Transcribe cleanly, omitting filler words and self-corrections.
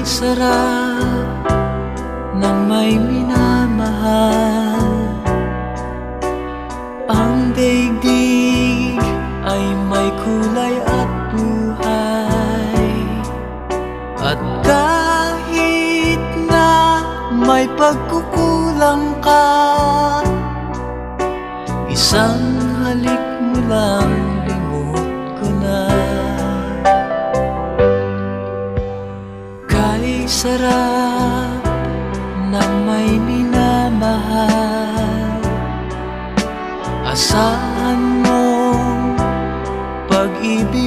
sarap ng may minamahal. Ang daigdig ay may kulay at buhay. At kahit na may pagkukulang ka, isang halik mo lang limot ko na. Kay sarap ng may minamahal, asahan mo pag-ibig